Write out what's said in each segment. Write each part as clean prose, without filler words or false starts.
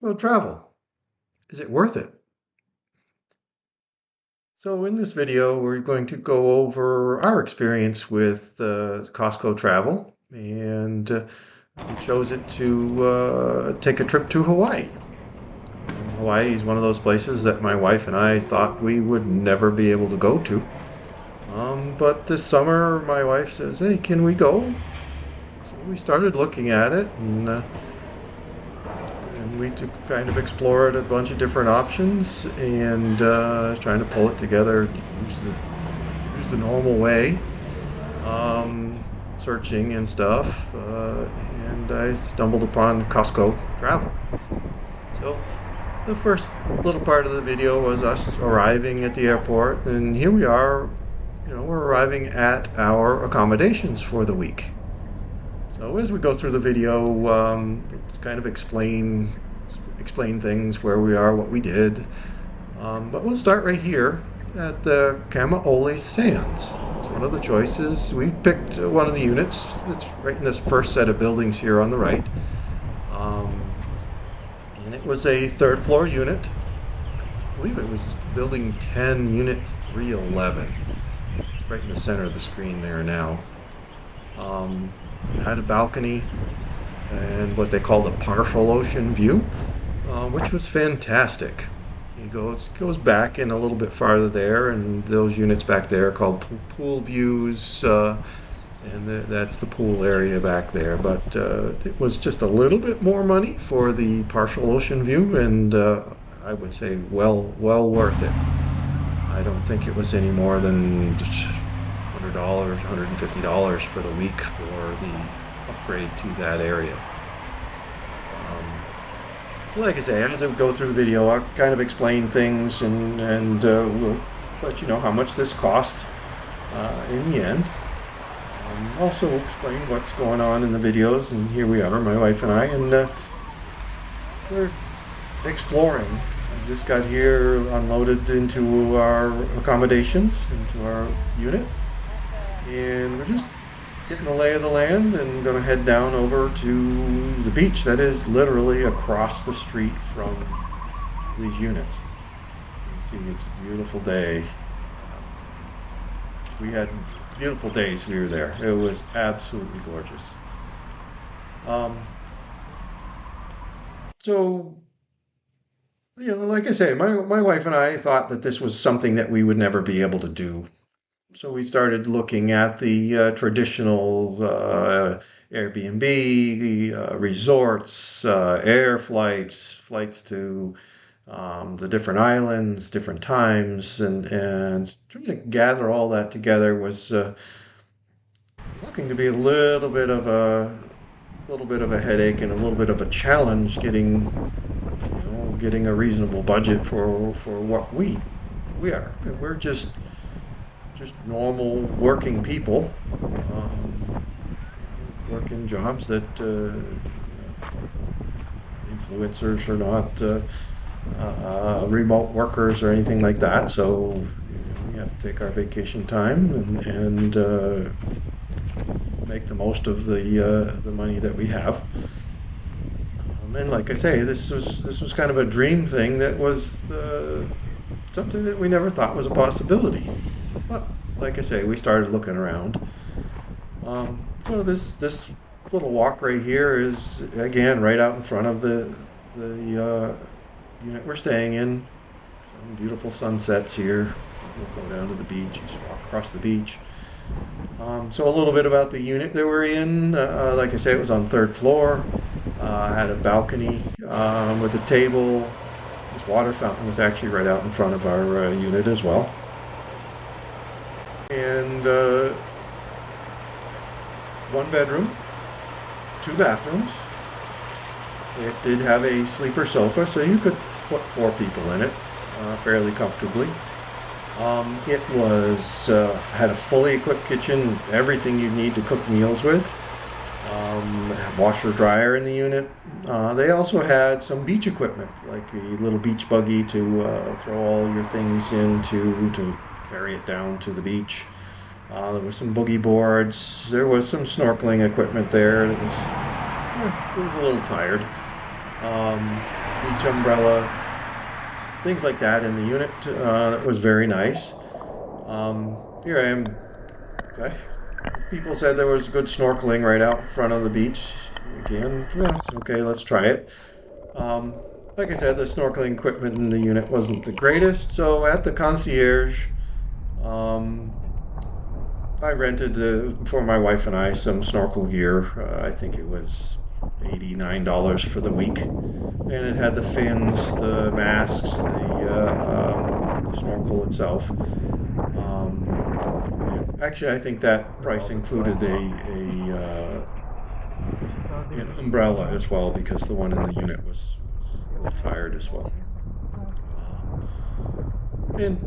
Well, travel. Is it worth it? So in this video, we're going to go over our experience with Costco Travel, and we chose it to take a trip to Hawaii. Hawaii is one of those places that my wife and I thought we would never be able to go to. But this summer, my wife says, "Hey, can we go?" So we started looking at it, and we took kind of explored a bunch of different options and trying to pull it together, use the normal way, um, searching and stuff. And I stumbled upon Costco Travel. So the first little part of the video was us arriving at the airport, and here we are. We're arriving at our accommodations for the week. So as we go through the video, it's kind of explain things, where we are, what we did. But we'll start right here at the Kamaole Sands. It's one of the choices. We picked one of the units. It's right in this first set of buildings here on the right. Um, and it was a third floor unit. I believe it was building 10, unit 311. It's right in the center of the screen there now. Um, it had a balcony and what they call the partial ocean view, which was fantastic. He goes back in a little bit farther there, and those units back there are called pool views, and that's the pool area back there. But it was just a little bit more money for the partial ocean view, and I would say well worth it. I don't think it was any more than just $100, $150 for the week for the upgrade to that area. Um, so like I say, as I go through the video, I'll kind of explain things, and we'll let you know how much this cost in the end. Also explain what's going on in the videos, and here we are, my wife and I, and we're exploring. We just got here, unloaded into our accommodations, into our unit, and we're just getting the lay of the land and going to head down over to the beach that is literally across the street from these units. You see, it's a beautiful day. We had beautiful days we were there. It was absolutely gorgeous. Um, so, like I say, my wife and I thought that this was something that we would never be able to do. So we started looking at the traditional Airbnb, resorts, air flights to the different islands, different times, and trying to gather all that together was looking to be a little bit of a headache and a little bit of a challenge getting a reasonable budget for what we are. We're just normal working people, working jobs that influencers are not remote workers or anything like that. So we have to take our vacation time and make the most of the money that we have. And like I say, this was kind of a dream thing that was something that we never thought was a possibility. But like I say, we started looking around. So this little walk right here is again right out in front of the unit we're staying in. Some beautiful sunsets here. We'll go down to the beach, just walk across the beach. So a little bit about the unit that we're in. Like I said, it was on third floor. Had a balcony with a table. This water fountain was actually right out in front of our unit as well. And one bedroom, two bathrooms. It did have a sleeper sofa, so you could put four people in it fairly comfortably. It was had a fully equipped kitchen, everything you need to cook meals with. Washer dryer in the unit. They also had some beach equipment, like a little beach buggy to throw all your things into to carry it down to the beach. There was some boogie boards. There was some snorkeling equipment there. It was a little tired. beach umbrella, things like that in the unit. That was very nice. Here I am. I, People said there was good snorkeling right out in front of the beach. Again, yes, okay, let's try it. Um, like I said, the snorkeling equipment in the unit wasn't the greatest, so at the concierge, um, I rented for my wife and I some snorkel gear. I think it was $89 for the week, and it had the fins, the masks, the snorkel itself. And actually, I think that price included an umbrella as well because the one in the unit was a little tired as well. Um, and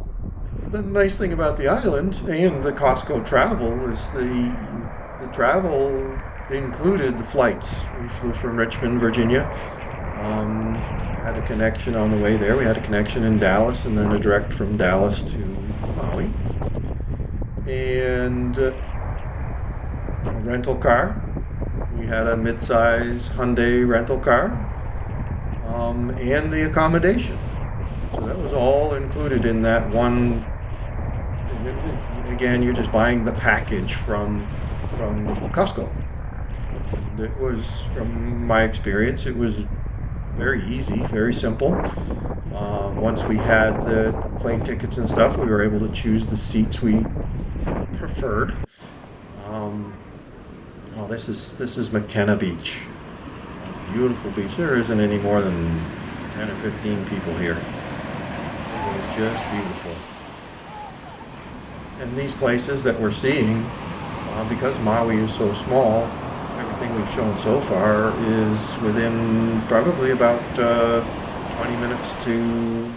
the nice thing about the island and the Costco travel is the travel included the flights. We flew from Richmond, Virginia. Had a connection on the way there. We had a connection in Dallas, and then a direct from Dallas to Maui. And a rental car. We had a midsize Hyundai rental car, and the accommodation. So that was all included in that one. Again, you're just buying the package from Costco. And it was, from my experience, it was very easy, very simple. Once we had the plane tickets and stuff, we were able to choose the seats we preferred. Um, oh, this is McKenna Beach. Beautiful beach. There isn't any more than 10 or 15 people here. It was just beautiful. And these places that we're seeing, because Maui is so small, everything we've shown so far is within probably about 20 minutes to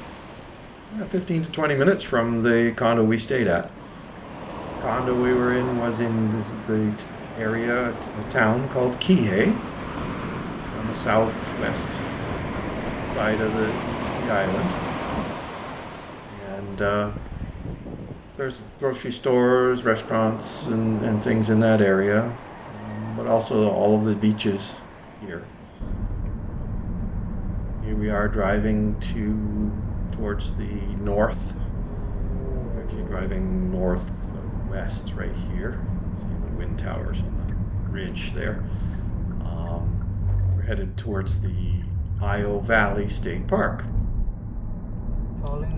15 to 20 minutes from the condo we stayed at. The condo we were in was in the area, a town called Kihei. It's on the southwest side of the island. And there's grocery stores, restaurants, and things in that area, but also all of the beaches here. Here we are driving towards the north. We're actually driving northwest right here. See the wind towers on the ridge there. We're headed towards the Io Valley State Park.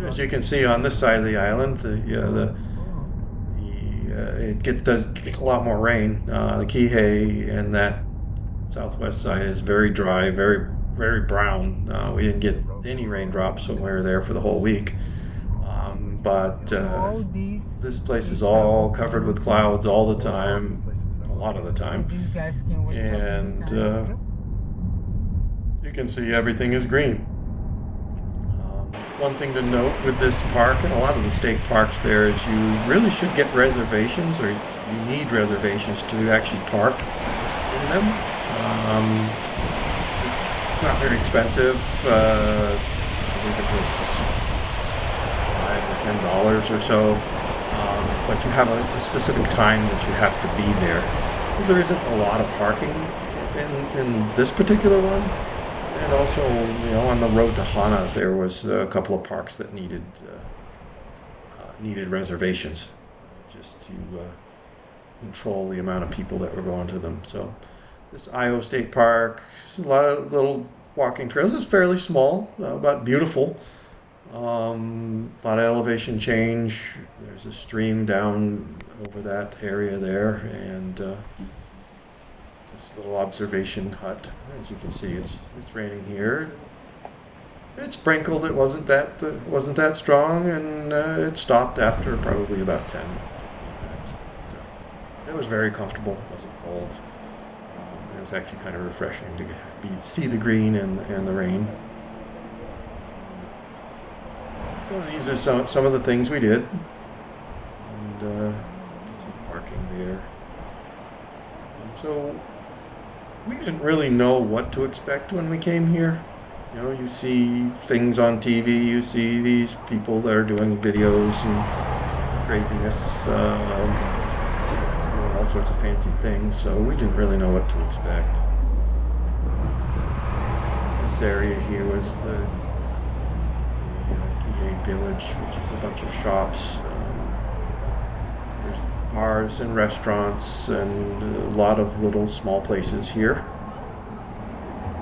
As you can see on this side of the island, it does get a lot more rain. The Kihei and that southwest side is very dry, very very brown. We didn't get any raindrops when we were there for the whole week. But this place is all covered with clouds all the time, a lot of the time, and you can see everything is green. One thing to note with this park and a lot of the state parks there is you really should get reservations, or you need reservations to actually park in them. It's not very expensive. I believe it was $5 or $10 or so, but you have a specific time that you have to be there. Because there isn't a lot of parking in this particular one. And also, on the road to Hana, there was a couple of parks that needed reservations, just to control the amount of people that were going to them. So, this Io State Park, a lot of little walking trails. It's fairly small, but beautiful. A lot of elevation change. There's a stream down over that area there, and this little observation hut. As you can see, it's raining here. It sprinkled. It wasn't that strong, and it stopped after probably about 10, 15 minutes. But, it was very comfortable. It wasn't cold. It was actually kind of refreshing to see the green and the rain. So these are some of the things we did, and you can see the parking there. So we didn't really know what to expect when we came here. You see things on TV, you see these people that are doing videos and craziness, doing all sorts of fancy things, so we didn't really know what to expect. This area here was the Kihei Village, which is a bunch of shops. There's bars and restaurants and a lot of little small places here.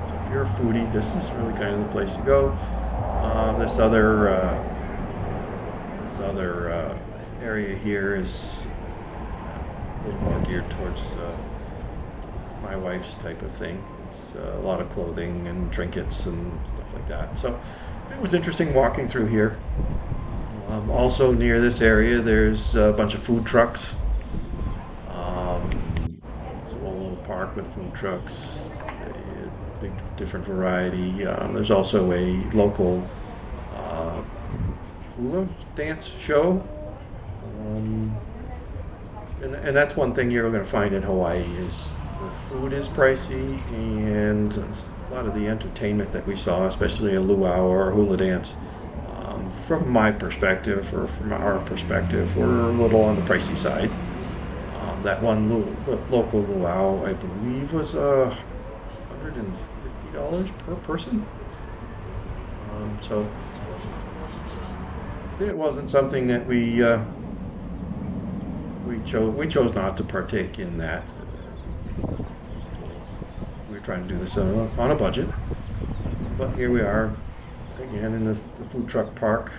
So if you're a foodie, this is really kind of the place to go. This other area here is a little more geared towards my wife's type of thing. It's a lot of clothing and trinkets and stuff like that. So it was interesting walking through here. Also near this area, there's a bunch of food trucks. It's a whole little park with food trucks, a big different variety. There's also a local uh, hula dance show. Um, and that's one thing you're going to find in Hawaii is the food is pricey and a lot of the entertainment that we saw, especially a luau or a hula dance, from my perspective or from our perspective, we're a little on the pricey side. That one local luau, I believe, was $150 per person. So it wasn't something that we chose not to partake in that. We were trying to do this on a budget, but here we are again in the food truck park.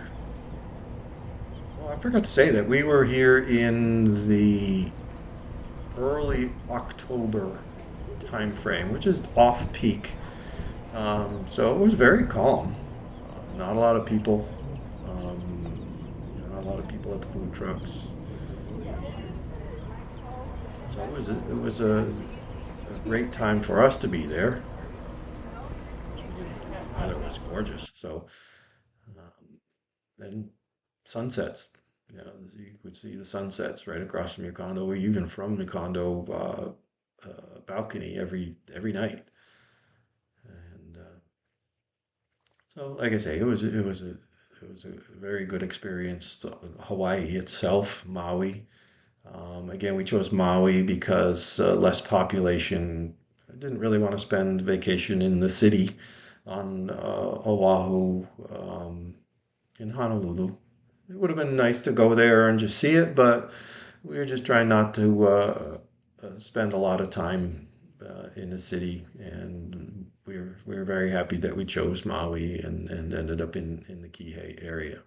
Well, I forgot to say that we were here in the early October time frame, which is off peak. So it was very calm. Not a lot of people. Not a lot of people at the food trucks. So it was a great time for us to be there. The weather was gorgeous. So then sunsets. You could see the sunsets right across from your condo, or even from the condo balcony every night. And so, like I say, it was a very good experience. So, Hawaii itself, Maui. Again, we chose Maui because less population. I didn't really want to spend vacation in the city on Oahu, in Honolulu. It would have been nice to go there and just see it, but we were just trying not to spend a lot of time in the city, and we were very happy that we chose Maui and ended up in the Kihei area.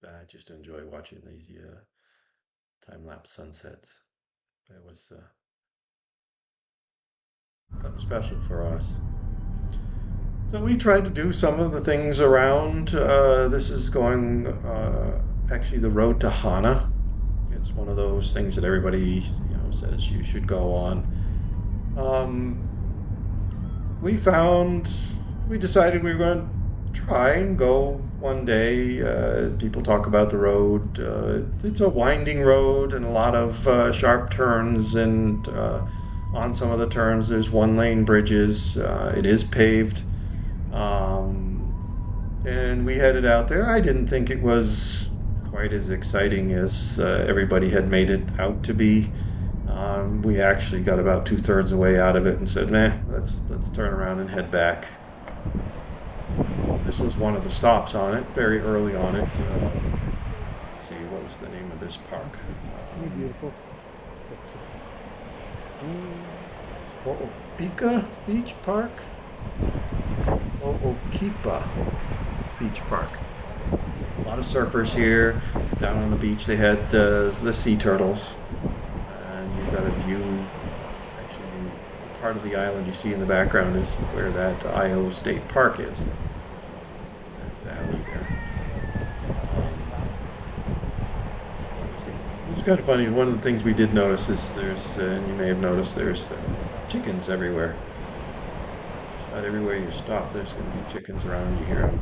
I just enjoy watching these time-lapse sunsets. It was something special for us. So we tried to do some of the things around. This is going actually the road to Hana. It's one of those things that everybody says you should go on. Um, we found we decided we were going to try and go one day. People talk about the road. It's a winding road and a lot of sharp turns, and on some of the turns there's one lane bridges. It is paved. And we headed out there. I didn't think it was quite as exciting as everybody had made it out to be. We actually got about two-thirds of the way out of it and said, "Nah, let's turn around and head back." This was one of the stops on it, very early on it. Let's see, what was the name of this park? Beautiful. Ho'opika Beach Park? Ho'okipa Beach Park. A lot of surfers here. Down on the beach they had the sea turtles. And you've got a view. Actually, the part of the island you see in the background is where that Idaho State Park is. That valley there. It's kind of funny. One of the things we did notice is and you may have noticed, there's chickens everywhere. Just about everywhere you stop, there's going to be chickens around. You hear them.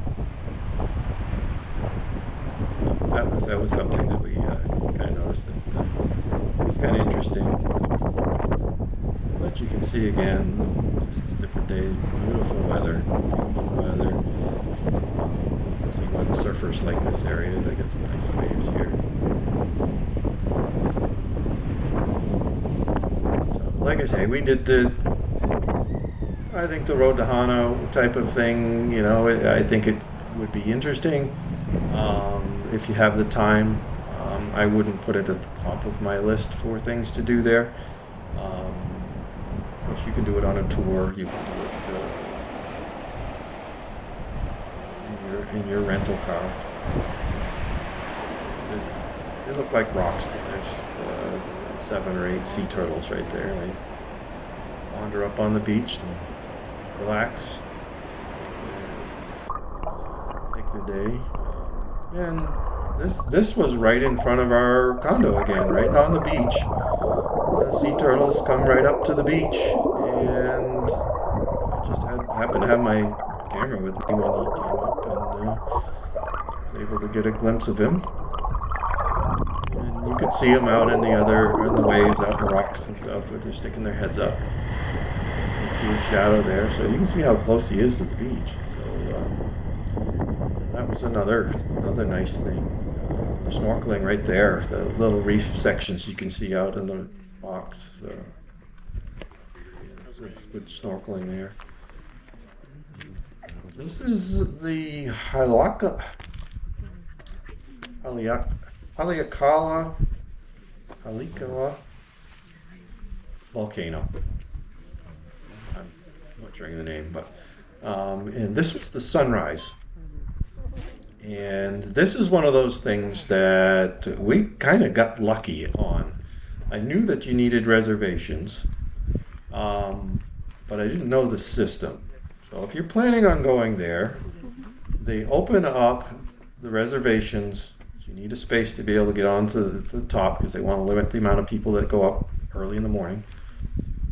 So that was something that we kind of noticed. That it was kind of interesting. But you can see again, this is a different day. Beautiful weather. Beautiful weather. You can see why the surfers like this area. They get some nice waves here. like I say, we did I think the road to Hana type of thing, I think it would be interesting if you have the time. I wouldn't put it at the top of my list for things to do there. Of course, you can do it on a tour. You can do it in your rental car. So they look like rocks, but there's 7 or 8 sea turtles right there. They wander up on the beach and relax, take their day. And this was right in front of our condo again, right on the beach. The sea turtles come right up to the beach, and I just happened to have my camera with me when he came up, and was able to get a glimpse of him. And you could see them out in the waves, out in the rocks and stuff, where they're sticking their heads up. You can see his shadow there, so you can see how close he is to the beach. So that was another nice thing. The snorkeling right there, the little reef sections you can see out in the rocks. So there's a good snorkeling there. This is the Haleakala volcano. I'm butchering the name, but and this was the sunrise. And this is one of those things that we kind of got lucky on. I knew that you needed reservations, but I didn't know the system. So if you're planning on going there, they open up the reservations. You need a space to be able to get onto the top because they want to limit the amount of people that go up early in the morning.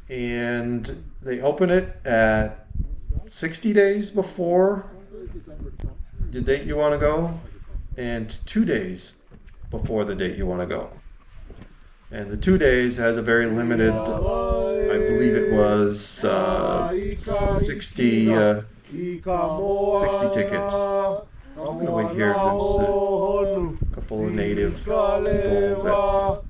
And they open it at 60 days before the date you want to go and 2 days before the date you want to go. And the 2 days has a very limited, I believe it was 60 tickets. I'm going to wait here. There's a couple of native people that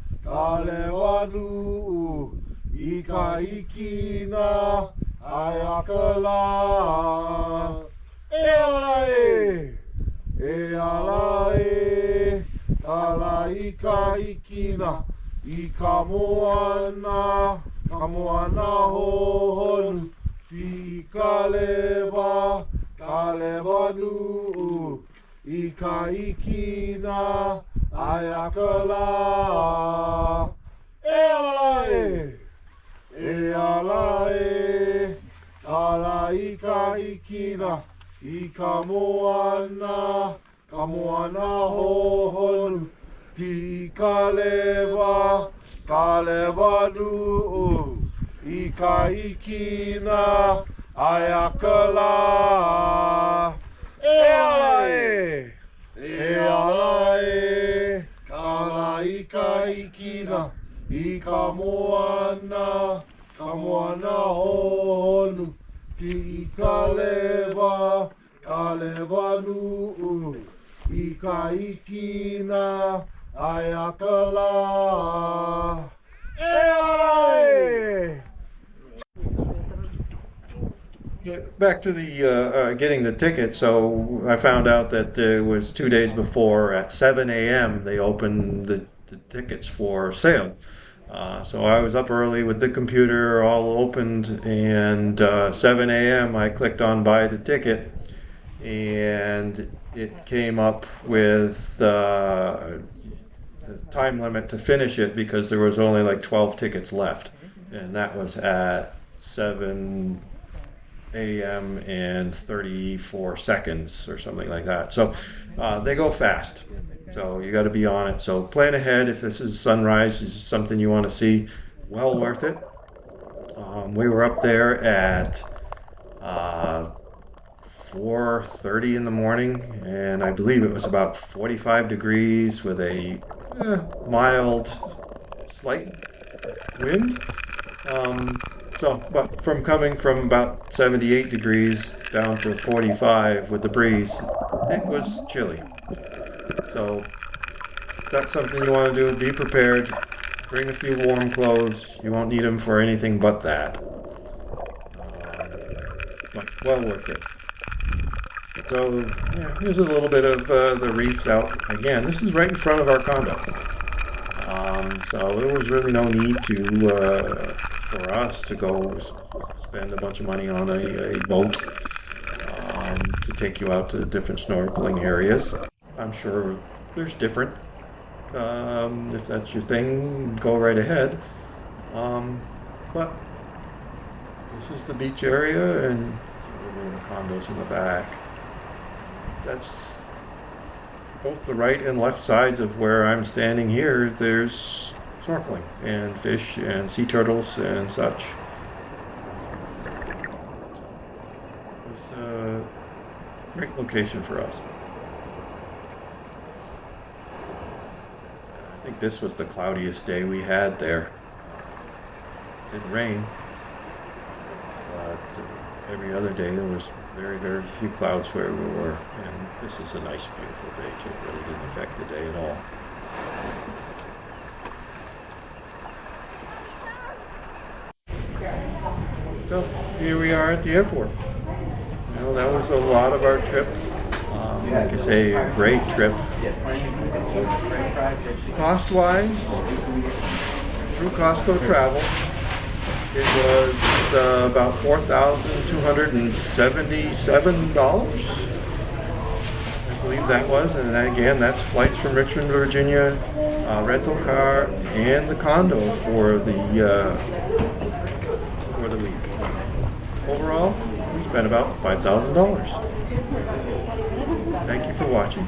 E ala e, ala I ka ikina, I ka moana hoholu, I ka lewa nuu, I ka ikina, ai akala. E ala e, ala I ka ikina, I ka moana hoholu, I ka lewa nuu, I ka ikina, ai akala. E ala e, ala I ka ikina, I ka moana hoholu, I ka lewa nuu, I ka ikina, ai akala. back to the getting the ticket. So I found out that it was 2 days before at 7 a.m. they opened the tickets for sale. So I was up early with the computer all opened, and 7 a.m. I clicked on buy the ticket, and it came up with a time limit to finish it because there was only like 12 tickets left, and that was at 7 a.m. and 34 seconds or something like that. So they go fast. So you got to be on it. So plan ahead if this is sunrise, this is something you want to see. Well worth it. We were up there at 4:30 in the morning, and I believe it was about 45 degrees with a mild, slight wind. But from coming from about 78 degrees down to 45 with the breeze, it was chilly. So if that's something you want to do, be prepared. Bring a few warm clothes. You won't need them for anything but that. But well worth it. So yeah, here's a little bit of the reefs out. Again, this is right in front of our condo. So there was really no need for us to go spend a bunch of money on a boat to take you out to different snorkeling areas. I'm sure there's different. If that's your thing, go right ahead. Um, but this is the beach area, and see a little bit of the condos in the back. That's both the right and left sides of where I'm standing here. There's snorkeling and fish and sea turtles and such. It was a great location for us. I think this was the cloudiest day we had there. It didn't rain, but every other day there was very, very few clouds where we were. And this is a nice, beautiful day too. It really didn't affect the day at all. So here we are at the airport. That was a lot of our trip. Like I say, a great trip. So, cost-wise, through Costco Travel, it was about $4,277. I believe that was, and again, that's flights from Richmond, Virginia, rental car, and the condo for the week. Overall, we spent about $5,000. Thank you for watching.